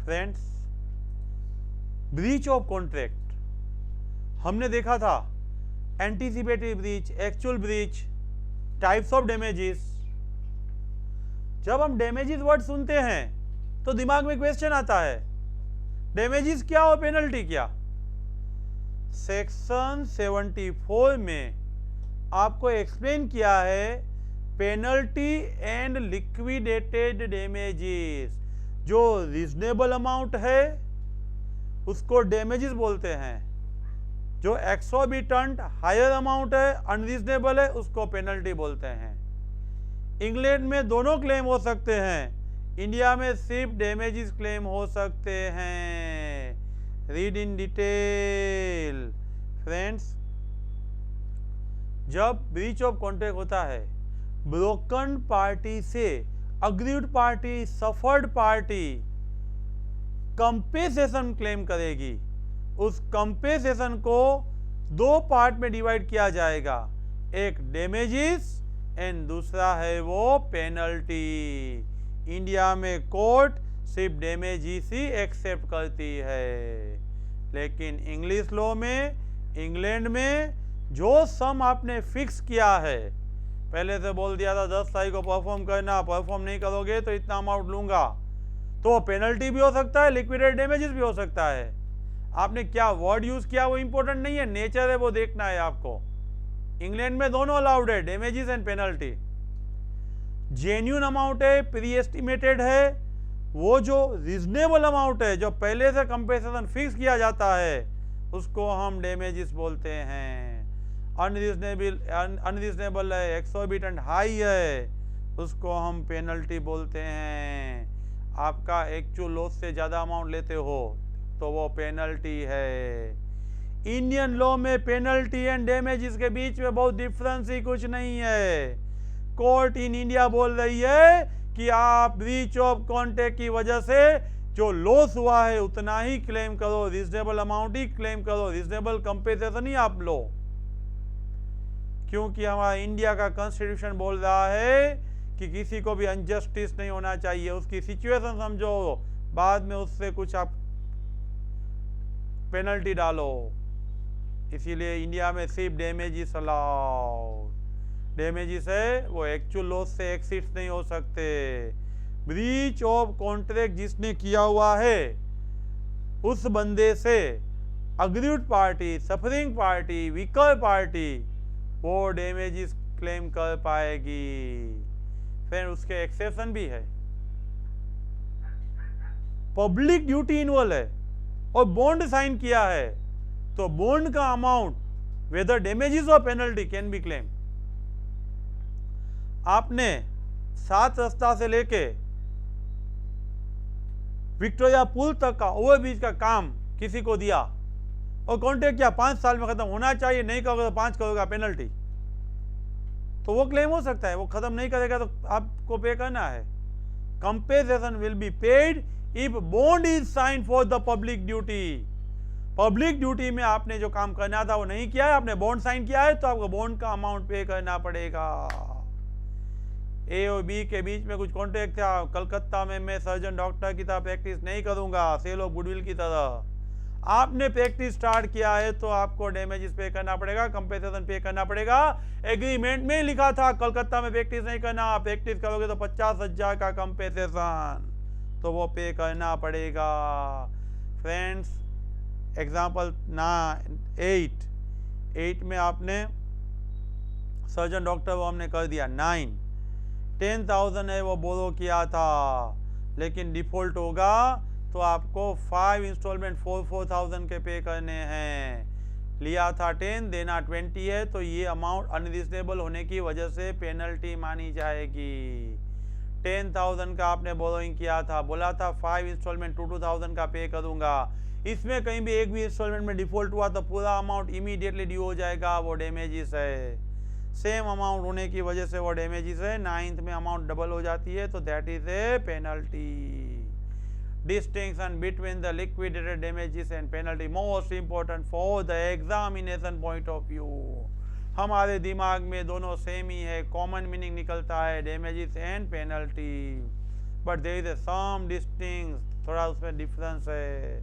Friends, breach of contract हमने देखा था, anticipatory breach, actual breach, types of damages. जब हम डैमेजेस वर्ड सुनते हैं तो दिमाग में क्वेश्चन आता है, डैमेजेस क्या और पेनल्टी क्या? सेक्शन 74 में आपको एक्सप्लेन किया है पेनल्टी एंड लिक्विडेटेड डैमेजेस। जो रीजनेबल अमाउंट है उसको डैमेजेस बोलते हैं, जो एक्सोर्बिटेंट हायर अमाउंट है, अनरीजनेबल है, उसको पेनल्टी बोलते हैं। इंग्लैंड में दोनों क्लेम हो सकते हैं, इंडिया में सिर्फ डैमेजेस क्लेम हो सकते हैं। Read in detail. फ्रेंड्स, जब ब्रीच ऑफ कॉन्ट्रैक्ट होता है, ब्रोकन पार्टी से aggrieved party, suffered party compensation claim करेगी। उस कंपेसेशन को दो पार्ट में डिवाइड किया जाएगा, एक डैमेजेस एंड दूसरा है वो पेनल्टी। इंडिया में कोर्ट सिर्फ डैमेजेस ही एक्सेप्ट करती है, लेकिन इंग्लिश लॉ में, इंग्लैंड में जो सम आपने फिक्स किया है, पहले से बोल दिया था 10 तारीख को परफॉर्म करना, परफॉर्म नहीं करोगे तो इतना अमाउंट लूंगा, तो पेनल्टी भी हो सकता है, लिक्विडेटेड डैमेजेस भी हो सकता है। आपने क्या वर्ड यूज किया वो इंपॉर्टेंट नहीं है, नेचर है वो देखना है आपको। इंग्लैंड में दोनों अलाउड है, damages and penalty. Genuine amount है, प्री एस्टिमेटेड है, वो जो रीजनेबल अमाउंट है, जो पहले से कंपेंसेशन फिक्स किया जाता है, उसको हम डैमेजेस बोलते हैं। अनरीजनेबल है, एक्सोर्बिटेंट हाई है, उसको हम पेनल्टी बोलते हैं। आपका एक्चुअल लॉस से ज़्यादा अमाउंट लेते हो तो वो पेनल्टी है। इंडियन लॉ में पेनल्टी एंड डैमेजेस के बीच में बहुत डिफरेंस ही कुछ नहीं है। कोर्ट इन इंडिया बोल रही है कि आप ब्रीच ऑफ कॉन्ट्रैक्ट की वजह से जो लॉस हुआ है उतना ही क्लेम करो, रीजनेबल अमाउंट ही क्लेम करो, रीजनेबल कंपेंसेशन ही आप लो, क्योंकि हमारा इंडिया का कॉन्स्टिट्यूशन बोल रहा है कि किसी को भी अनजस्टिस नहीं होना चाहिए। उसकी सिचुएशन समझो, बाद में उससे कुछ आप पेनल्टी डालो। इसीलिए इंडिया में सिर्फ डैमेजेस अलाउड। डैमेजेस है वो एक्चुअल लॉस से एक्सीड नहीं हो सकते। ब्रीच ऑफ कॉन्ट्रैक्ट जिसने किया हुआ है उस बंदे से aggrieved party, suffering party, weaker party वो डैमेजेस क्लेम कर पाएगी। फिर उसके एक्सेप्शन भी है, पब्लिक ड्यूटी इन्वॉल्व है और बॉन्ड साइन किया है, तो बॉन्ड का अमाउंट वेदर डैमेजेस और पेनल्टी कैन बी क्लेम। आपने 7 रास्ता से लेके विक्टोरिया पुल तक का ओवरब्रिज का काम किसी को दिया और कॉन्ट्रैक्ट किया 5 साल में खत्म होना चाहिए, नहीं करोगे तो 5 करोगे पेनल्टी, तो वो क्लेम हो सकता है। वो खत्म नहीं करेगा तो आपको पे करना है। Compensation will be paid if bond is sine for the public duty. Public duty में आपने जो काम करना था वो नहीं किया है, आपने बॉन्ड साइन किया है, तो आपको बॉन्ड का अमाउंट पे करना पड़ेगा। ए और बी के बीच में कुछ कॉन्ट्रैक्ट था, कलकत्ता में मैं सर्जन डॉक्टर की तरह प्रैक्टिस नहीं करूंगा, सेल ऑफ गुडविल की तरह। आपने प्रैक्टिस स्टार्ट किया है तो आपको डैमेजेस पे करना पड़ेगा, कंपेंसेशन पे करना पड़ेगा। एग्रीमेंट में लिखा था कलकत्ता में प्रैक्टिस नहीं करना, प्रैक्टिस करोगे तो 50,000 का कंपेंसेशन, तो वो पे करना पड़ेगा। फ्रेंड्स, एग्जाम्पल ना 8 में आपने सर्जन डॉक्टर वो हमने कर दिया। 9 10,000 है वो बोरो किया था, लेकिन डिफॉल्ट होगा तो आपको 5 इंस्टॉलमेंट 4,000 के पे करने हैं। लिया था 10, देना 20 है, तो ये अमाउंट अनरीजनेबल होने की वजह से पेनल्टी मानी जाएगी। 10,000 का आपने बोरोइंग किया था, बोला था 5 इंस्टॉलमेंट 2,000 का पे करूंगा, इसमें कहीं भी एक भी इंस्टॉलमेंट में डिफॉल्ट हुआ तो पूरा अमाउंट इमीडिएटली ड्यू हो जाएगा, वो डैमेजेस है। सेम अमाउंट होने की वजह से वो डैमेजेस है। 9th में अमाउंट डबल हो जाती है तो that is a penalty. Distinction between the liquidated damages and penalty most important for the examination point of view। हमारे दिमाग में दोनों सेम ही है, कॉमन मीनिंग निकलता है damages and penalty. But there is some distinction, थोड़ा उसमें डिफरेंस है।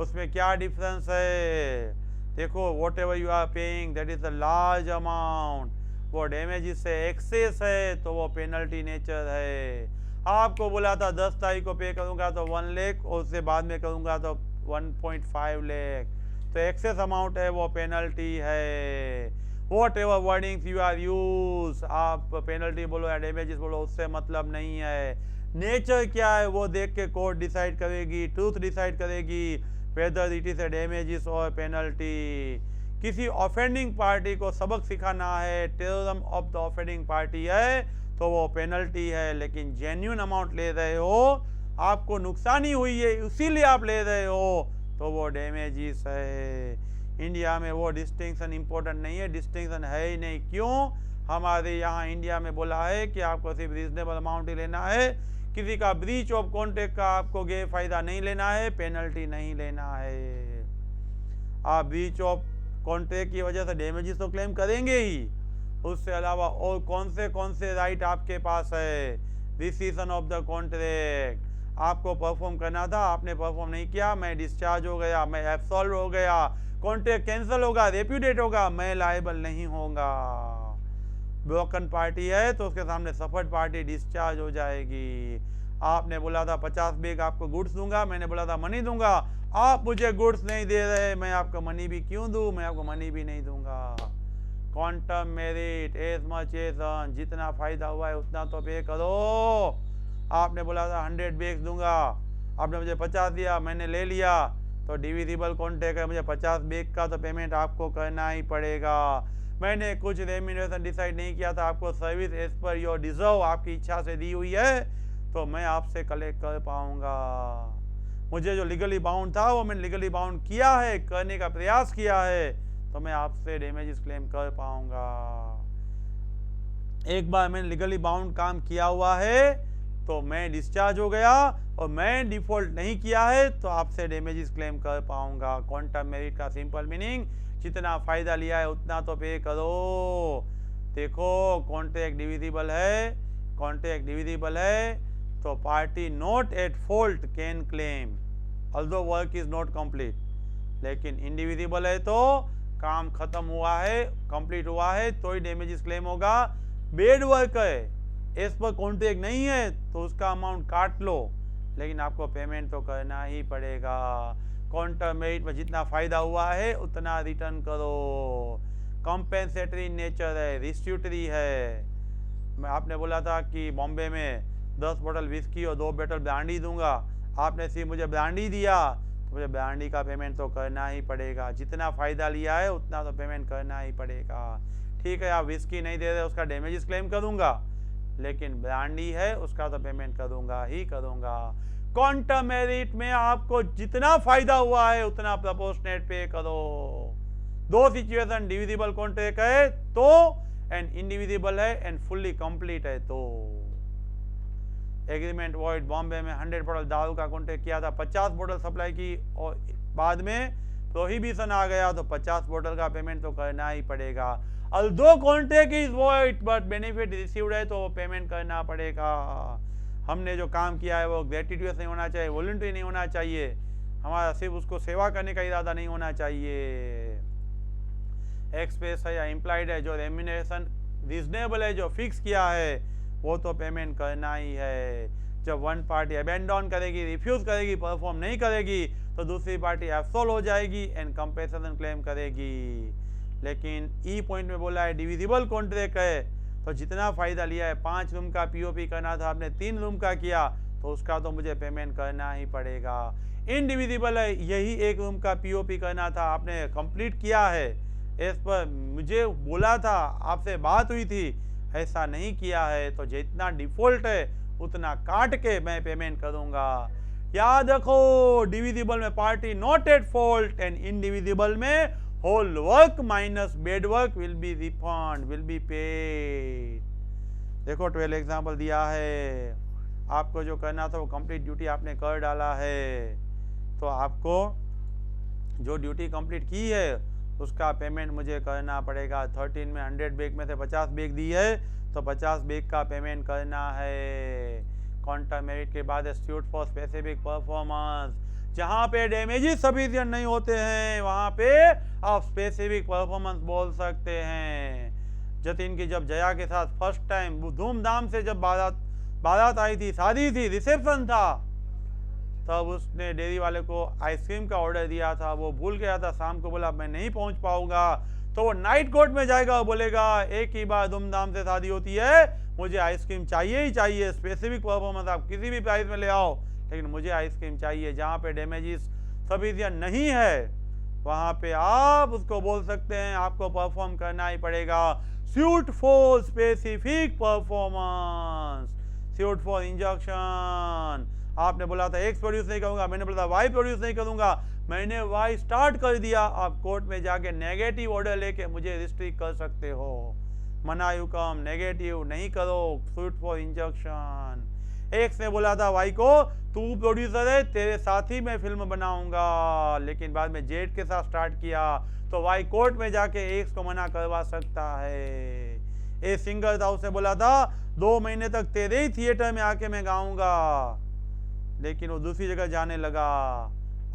उसमें क्या डिफरेंस है? देखो, whatever you are paying that is a large amount, वो डैमेजेस से एक्सेस है तो वो पेनल्टी नेचर है। आपको बोला था 10 तारीख को पे करूंगा तो 1 लाख और उससे बाद में करूंगा तो 1.5 लाख, तो एक्सेस अमाउंट है वो पेनल्टी है। Whatever wordings you are use, आप पेनल्टी बोलो या डैमेजेस बोलो, उससे मतलब नहीं है। नेचर क्या है वो देख के कोर्ट डिसाइड करेगी, ट्रूथ डिसाइड करेगी whether it is a damages और पेनल्टी। किसी ऑफेंडिंग पार्टी को सबक सिखाना है, terrorism of the offending party है तो वो पेनल्टी है, लेकिन जेन्युइन अमाउंट ले रहे हो, आपको नुकसानी हुई है इसीलिए आप ले रहे हो तो वो डैमेजेस है। इंडिया में वो डिस्टिंक्शन इंपॉर्टेंट नहीं है, डिस्टिंक्शन है ही नहीं। क्यों? हमारे यहाँ इंडिया में बोला है कि आपको सिर्फ रीजनेबल अमाउंट ही लेना है, किसी का ब्रीच ऑफ कॉन्ट्रैक्ट का आपको गैर फायदा नहीं लेना है, पेनल्टी नहीं लेना है। आप ब्रीच ऑफ कॉन्ट्रैक्ट की वजह से डैमेजेस तो क्लेम करेंगे ही, उससे अलावा और कौन से राइट आपके पास है? रिसीजन ऑफ द कॉन्ट्रैक्ट, आपको परफॉर्म करना था, आपने परफॉर्म नहीं किया, मैं डिस्चार्ज हो गया, मैं एब्सॉल्व हो गया, कॉन्ट्रैक्ट कैंसिल होगा, रेप्यूटेड होगा, मैं लायबल नहीं होगा। ब्रोकन पार्टी है तो उसके सामने सफर्ड पार्टी डिस्चार्ज हो जाएगी। आपने बोला था 50 बैग आपको गुड्स दूंगा, मैंने बोला था मनी दूंगा, आप मुझे गुड्स नहीं दे रहे, मैं आपको मनी भी क्यों दूं? मैं आपको मनी भी नहीं दूंगा। Quantum meruit as much as earn, जितना फायदा हुआ है उतना तो पे करो। आपने बोला था 100 बैग्स दूंगा, आपने मुझे 50 दिया, मैंने ले लिया, तो डिविजिबल कॉन्ट्रैक्ट है, मुझे 50 बैग का तो पेमेंट आपको करना ही पड़ेगा। मैंने कुछ रेम्यूनरेशन डिसाइड नहीं किया था, आपको service as per your deserve आपकी इच्छा से दी हुई है तो मैं आपसे कलेक्ट कर पाऊंगा। मुझे जो लीगली बाउंड था वो मैंने लीगली बाउंड किया है, करने का प्रयास किया है, तो मैं आपसे डैमेजेस क्लेम कर पाऊंगा। एक बार मैंने लीगली बाउंड काम किया हुआ है तो मैं डिस्चार्ज हो गया, और मैं डिफॉल्ट नहीं किया है तो आपसे डैमेजेस क्लेम कर पाऊंगा। क्वांटम मेरिट का सिंपल मीनिंग, जितना फायदा लिया है उतना तो पे करो। देखो, कॉन्ट्रैक्ट डिविजिबल है, कॉन्ट्रैक्ट डिविजिबल है तो party not at fault can claim although work is not complete, लेकिन इंडिविजिबल है तो काम खत्म हुआ है, कंप्लीट हुआ है तो ही डैमेजेस क्लेम होगा। बेड वर्क है, एज पर कॉन्ट्रैक्ट नहीं है तो उसका अमाउंट काट लो, लेकिन आपको पेमेंट तो करना ही पड़ेगा। क्वांटम मेरिट में जितना फायदा हुआ है उतना रिटर्न करो। कॉम्पेंसेटरी नेचर है, रिस्ट्यूटरी है। मैं आपने बोला था कि बॉम्बे में 10 बोतल विस्की और 2 बोतल ब्रांडी दूंगा, आपने सिर्फ मुझे ब्रांडी दिया तो मुझे ब्रांडी का पेमेंट तो करना ही पड़ेगा। जितना फ़ायदा लिया है उतना तो पेमेंट करना ही पड़ेगा। ठीक है, आप विस्की नहीं दे रहे उसका डैमेजेस क्लेम करूंगा, लेकिन ब्रांडी है उसका तो पेमेंट करूंगा ही करूंगा। क्वांटम मेरिट में आपको जितना फायदा हुआ है उतना प्रोपोर्शनेट पे करो। दो सिचुएशन, डिविजिबल कॉन्ट्रैक्ट है तो एंड इंडिविजिबल है एंड फुल्ली कंप्लीट है तो। एग्रीमेंट वॉइड, बॉम्बे में 100 बोतल दारू का कॉन्ट्रैक्ट किया था, 50 बोतल सप्लाई की और बाद में प्रोहिबिशन आ गया तो 50 बोतल का पेमेंट तो करना ही पड़ेगा। Although contract is void but benefit received है तो पेमेंट करना पड़ेगा। हमने जो काम किया है वो ग्रेटिट्यूड नहीं होना चाहिए, वॉलंटरी नहीं होना चाहिए, हमारा सिर्फ उसको सेवा करने का इरादा नहीं होना चाहिए। एक्सप्रेस है या इम्प्लाइड है, जो रेम्यूनरेशन रीजनेबल है, जो फिक्स किया है वो तो पेमेंट करना ही है। जब वन पार्टी अबेंडन करेगी, रिफ्यूज करेगी, परफॉर्म नहीं करेगी तो दूसरी पार्टी एब्सॉल्व हो जाएगी एंड कंपेंसेशन क्लेम करेगी। लेकिन ई पॉइंट में बोला है डिविजिबल कॉन्ट्रैक्ट है तो जितना फायदा लिया है, 5 रूम का पीओपी करना था आपने 3 रूम का किया तो उसका तो मुझे पेमेंट करना ही पड़ेगा। इनडिविजिबल है, यही 1 रूम का पीओपी करना था आपने कंप्लीट किया है, इस पर मुझे बोला था, आपसे बात हुई थी, ऐसा नहीं किया है तो जितना डिफॉल्ट है उतना काट के मैं पेमेंट करूंगा। याद रखो, डिविजिबल में party not at fault and indivisible में whole work minus bad work will be refund, will be paid. देखो 12 एग्जांपल दिया है, आपको जो करना था वो कंप्लीट ड्यूटी आपने कर डाला है, तो आपको जो ड्यूटी कंप्लीट की है उसका पेमेंट मुझे करना पड़ेगा। 13 में 100 बैग में से 50 बैग दी है तो 50 बैग का पेमेंट करना है। काउंटर मेरिट के बाद सूट फॉर स्पेसिफिक परफॉर्मेंस, जहां पे डैमेजेस सफिशिएंट नहीं होते हैं वहां पे आप स्पेसिफिक परफॉर्मेंस बोल सकते हैं। जतिन की जब जया के साथ फर्स्ट टाइम धूमधाम से जब बारात आई थी, शादी थी, रिसेप्शन था, तब उसने डेयरी वाले को आइसक्रीम का ऑर्डर दिया था, वो भूल गया था, शाम को बोला मैं नहीं पहुंच पाऊंगा, तो वो नाइट कोर्ट में जाएगा, बोलेगा एक ही बार धूमधाम से शादी होती है, मुझे आइसक्रीम चाहिए ही चाहिए, स्पेसिफिक परफॉर्मेंस आप किसी भी प्राइस में ले आओ, लेकिन मुझे आइसक्रीम चाहिए। जहाँ पे डैमेजेस सफिशिएंट नहीं है वहाँ पे आप उसको बोल सकते हैं आपको परफॉर्म करना ही पड़ेगा suit for specific performance, suit for injection. आपने बोला था एक्स प्रोड्यूस नहीं करूंगा, मैंने बोला था वाई प्रोड्यूस नहीं करूंगा, मैंने वाई स्टार्ट कर दिया, आप कोर्ट में जाके नेगेटिव ऑर्डर लेके मुझे रिस्ट्रिक्ट कर सकते हो, मना हुकम नेगेटिव नहीं करो, सूट फॉर इंजेक्शन। एक्स ने बोला था वाई को तू प्रोड्यूसर है, तेरे साथ ही मैं फिल्म बनाऊंगा, लेकिन बाद में जेड के साथ स्टार्ट किया, तो वाई कोर्ट में जाके एक्स को मना करवा सकता है। ए सिंगर था, उसने बोला था 2 महीने तक तेरे ही थिएटर में आके मैं गाऊंगा, लेकिन वो दूसरी जगह जाने लगा,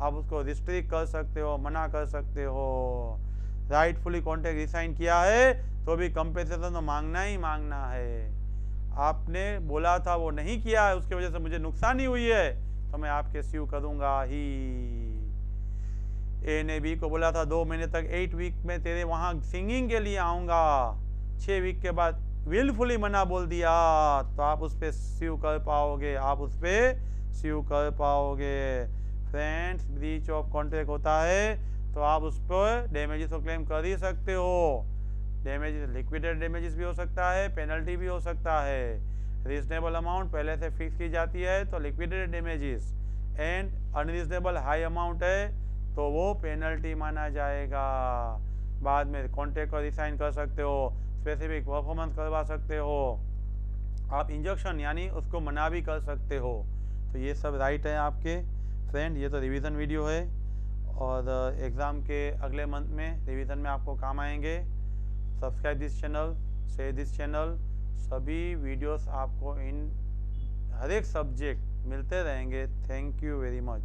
आप उसको रिस्ट्रिक्ट कर सकते हो, मना कर सकते हो। राइटफुली कॉन्ट्रैक्ट रिसाइन किया है तो भी कंपेंसेशन तो मांगना ही मांगना है। आपने बोला था वो नहीं किया है, उसकी वजह से मुझे नुकसानी हुई है, तो मैं आपके स्यू करूंगा ही। ए ने बी को बोला था 2 महीने तक 8 वीक में तेरे वहां सिंगिंग के लिए आऊंगा, 6 वीक के बाद विलफुली मना बोल दिया, तो आप उस पर स्यू कर पाओगे, आप उस पर स्यू कर पाओगे। फ्रेंड्स, ब्रीच ऑफ कॉन्ट्रैक्ट होता है तो आप उस पर डैमेजेस को क्लेम कर ही सकते हो। डैमेजेस लिक्विडेटेड डैमेजेस भी हो सकता है, पेनल्टी भी हो सकता है। रीजनेबल अमाउंट पहले से फिक्स की जाती है तो liquidated damages, and unreasonable high amount है तो वो पेनल्टी माना जाएगा। बाद में कॉन्ट्रैक्ट को रिसाइन कर सकते हो, स्पेसिफिक परफॉर्मेंस करवा सकते हो, आप इंजेक्शन यानी उसको मना भी कर सकते हो। तो ये सब राइट है आपके फ्रेंड। ये तो रिवीजन वीडियो है और एग्ज़ाम के अगले मंथ में रिवीजन में आपको काम आएंगे। Subscribe this channel, share this channel, सभी वीडियोस आपको इन हर एक सब्जेक्ट मिलते रहेंगे। Thank you very much.